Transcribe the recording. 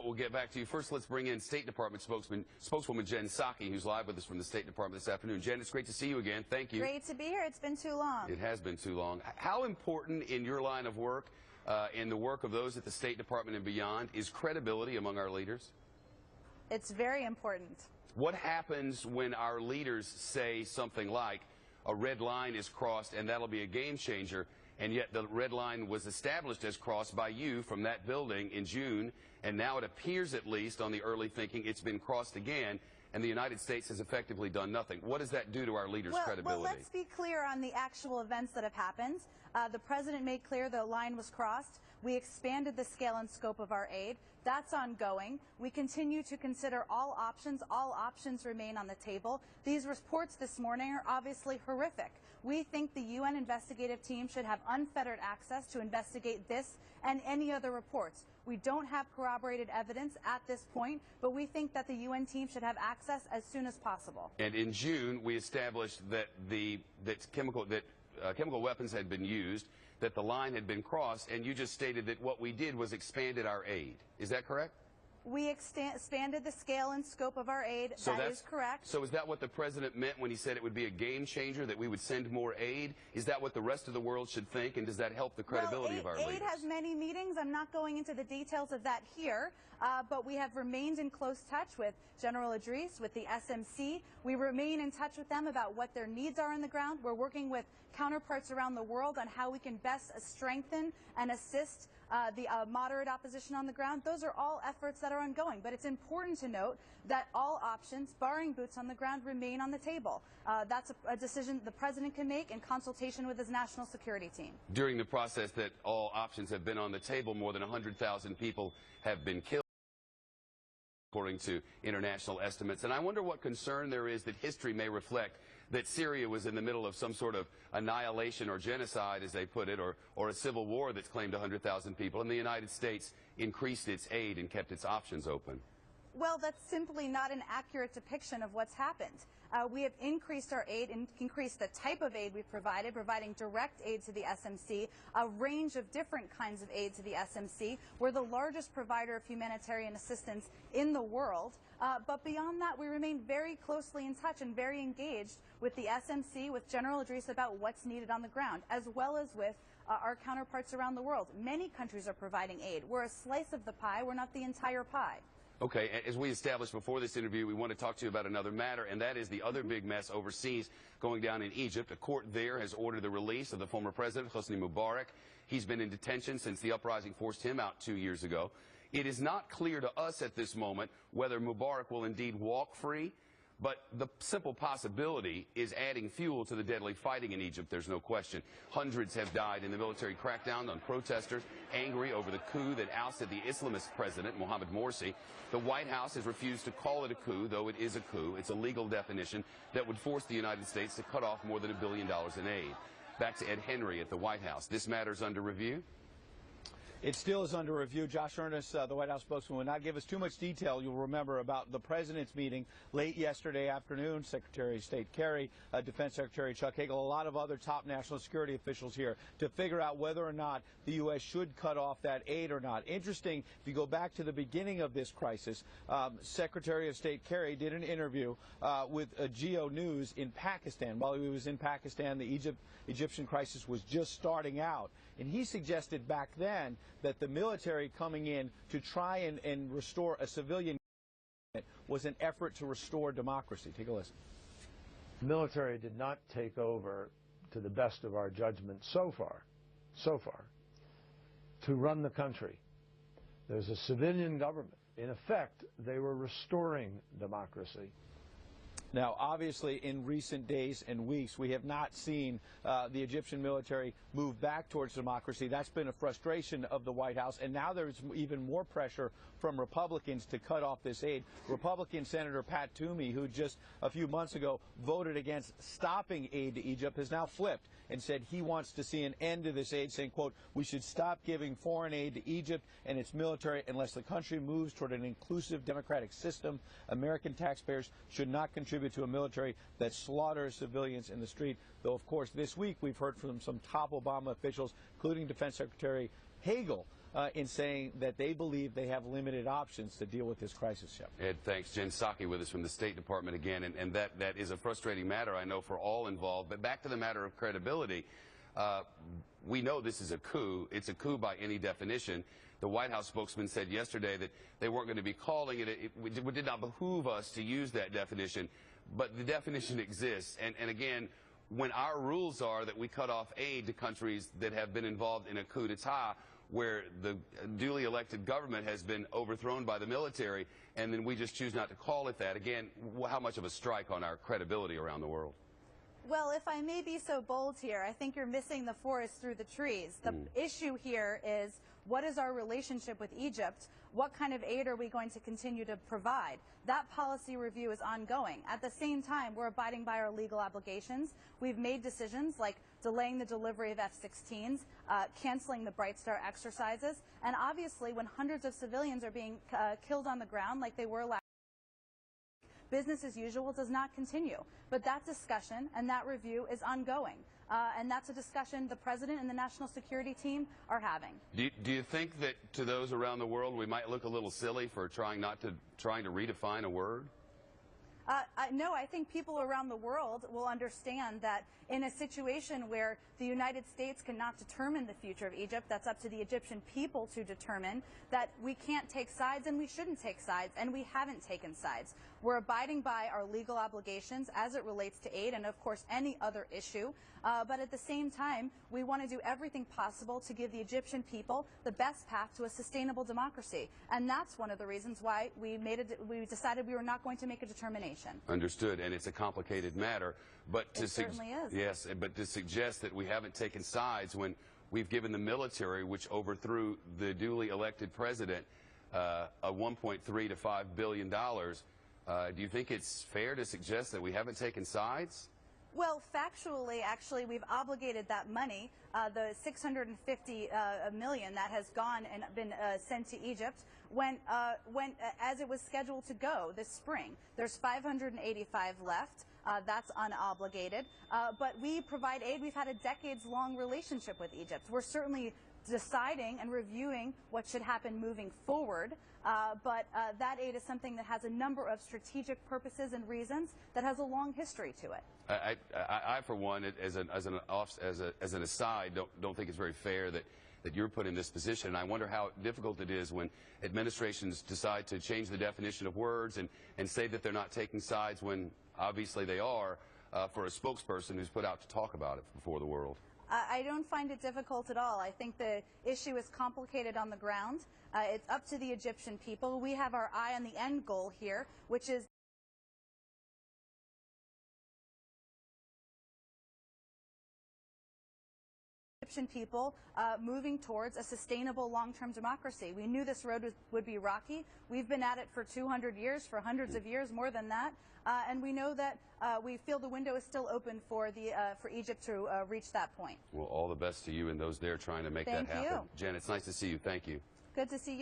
We'll get back to you. First, let's bring in State Department spokeswoman Jen Psaki, who's live with us from the State Department this afternoon. Jen, it's great to see you again. Thank you. Great to be here. It's been too long. It has been too long. How important in your line of work, in the work of those at the State Department and beyond, is credibility among our leaders? It's very important. What happens when our leaders say something like, a red line is crossed and that'll be a game changer, and yet the red line was established as crossed by you from that building in June, and now it appears, at least on the early thinking, it's been crossed again, and the United States has effectively done nothing? What does that do to our leaders' credibility? Well, let's be clear on the actual events that have happened. The President made clear the line was crossed. We expanded the scale and scope of our aid. That's ongoing. We continue to consider all options. All options remain on the table. These reports this morning are obviously horrific. We think the UN investigative team should have unfettered access to investigate this and any other reports. We don't have corroborated evidence at this point, but we think that the UN team should have access as soon as possible. And in June, we established that chemical weapons had been used, that the line had been crossed, and you just stated that what we did was expanded our aid. Is that correct? We expanded the scale and scope of our aid. So that is correct. So is that what the President meant when he said it would be a game changer, that we would send more aid? Is that what the rest of the world should think, and does that help the credibility of our leaders? Aid has many meetings. I'm not going into the details of that here, but we have remained in close touch with General Idris, with the SMC. We remain in touch with them about what their needs are on the ground. We're working with counterparts around the world on how we can best strengthen and assist the moderate opposition on the ground. Those are all efforts that are ongoing, but it's important to note that all options, barring boots on the ground, remain on the table. That's a decision the President can make in consultation with his national security team. During the process that all options have been on the table, more than 100,000 people have been killed, according to international estimates. And I wonder what concern there is that history may reflect that Syria was in the middle of some sort of annihilation or genocide, as they put it, or a civil war that's claimed 100,000 people, and the United States increased its aid and kept its options open. Well, that's simply not an accurate depiction of what's happened. We have increased our aid and increased the type of aid we've providing direct aid to the SMC, a range of different kinds of aid to the SMC. We're the largest provider of humanitarian assistance in the world. But beyond that, we remain very closely in touch and very engaged with the SMC, with General Idris, about what's needed on the ground, as well as with our counterparts around the world. Many countries are providing aid. We're a slice of the pie. We're not the entire pie. Okay, as we established before this interview, we want to talk to you about another matter, and that is the other big mess overseas going down in Egypt. A court there has ordered the release of the former president, Hosni Mubarak. He's been in detention since the uprising forced him out 2 years ago. It is not clear to us at this moment whether Mubarak will indeed walk free, but the simple possibility is adding fuel to the deadly fighting in Egypt, there's no question. Hundreds have died in the military crackdown on protesters angry over the coup that ousted the Islamist president, Mohamed Morsi. The White House has refused to call it a coup, though it is a coup. It's a legal definition that would force the United States to cut off more than $1 billion in aid. Back to Ed Henry at the White House. This matter's under review? It still is under review. Josh Earnest, the White House spokesman, will not give us too much detail. You'll remember about the President's meeting late yesterday afternoon. Secretary of State Kerry, Defense Secretary Chuck Hagel, a lot of other top national security officials here to figure out whether or not the U.S. should cut off that aid or not. Interesting, if you go back to the beginning of this crisis, Secretary of State Kerry did an interview with Geo News in Pakistan. While he was in Pakistan, the Egyptian crisis was just starting out. And he suggested back then that the military coming in to try and restore a civilian was an effort to restore democracy. Take a listen. The military did not take over, to the best of our judgment so far, to run the country. There's a civilian government. In effect, they were restoring democracy. Now, obviously, in recent days and weeks, we have not seen the Egyptian military move back towards democracy. That's been a frustration of the White House, and now there's even more pressure from Republicans to cut off this aid. Republican Senator Pat Toomey, who just a few months ago voted against stopping aid to Egypt, has now flipped and said he wants to see an end to this aid, saying, quote, "We should stop giving foreign aid to Egypt and its military unless the country moves toward an inclusive democratic system. American taxpayers should not contribute to a military that slaughters civilians in the street." Though, of course, this week we've heard from some top Obama officials, including Defense Secretary Hagel, in saying that they believe they have limited options to deal with this crisis, Shep. Ed, thanks. Jen Psaki with us from the State Department again, and that is a frustrating matter, I know, for all involved. But back to the matter of credibility, we know this is a coup. It's a coup by any definition. The White House spokesman said yesterday that they weren't going to be calling it. It did not behoove us to use that definition, but the definition exists. And again, when our rules are that we cut off aid to countries that have been involved in a coup d'etat, where the duly elected government has been overthrown by the military, and then we just choose not to call it that, again, how much of a strike on our credibility around the world? Well, if I may be so bold here, I think you're missing the forest through the trees. The issue here is, what is our relationship with Egypt? What kind of aid are we going to continue to provide? That policy review is ongoing. At the same time, we're abiding by our legal obligations. We've made decisions like delaying the delivery of F-16s, canceling the Bright Star exercises, and obviously when hundreds of civilians are being killed on the ground like they were last year, business as usual does not continue. But that discussion and that review is ongoing. And that's a discussion the President and the National Security Team are having. Do you think that to those around the world we might look a little silly for trying to redefine a word? No, I think people around the world will understand that in a situation where the United States cannot determine the future of Egypt, that's up to the Egyptian people to determine, that we can't take sides and we shouldn't take sides, and we haven't taken sides. We're abiding by our legal obligations as it relates to aid and, of course, any other issue. But at the same time, we want to do everything possible to give the Egyptian people the best path to a sustainable democracy. And that's one of the reasons why we decided we were not going to make a determination. Understood. And it's a complicated matter. But it certainly is. Yes, but to suggest that we haven't taken sides when we've given the military, which overthrew the duly elected president, a $1.3 to $5 billion, do you think it's fair to suggest that we haven't taken sides? Well, factually, actually, we've obligated that money, the $650 million that has gone and been sent to Egypt, as it was scheduled to go this spring. There's 585 left. That's unobligated. But we provide aid. We've had a decades-long relationship with Egypt. We're certainly deciding and reviewing what should happen moving forward. But that aid is something that has a number of strategic purposes and reasons that has a long history to it. I for one, as an aside, don't think it's very fair that you're put in this position. And I wonder how difficult it is when administrations decide to change the definition of words and say that they're not taking sides when obviously they are, for a spokesperson who's put out to talk about it before the world. I don't find it difficult at all. I think the issue is complicated on the ground. It's up to the Egyptian people. We have our eye on the end goal here, which is Egyptian people moving towards a sustainable long-term democracy. We knew this road would be rocky. We've been at it for 200 years, for hundreds of years, more than that. And we know that we feel the window is still open for Egypt to reach that point. Well, all the best to you and those there trying to make that happen. Thank you. Jen, it's nice to see you. Thank you. Good to see you.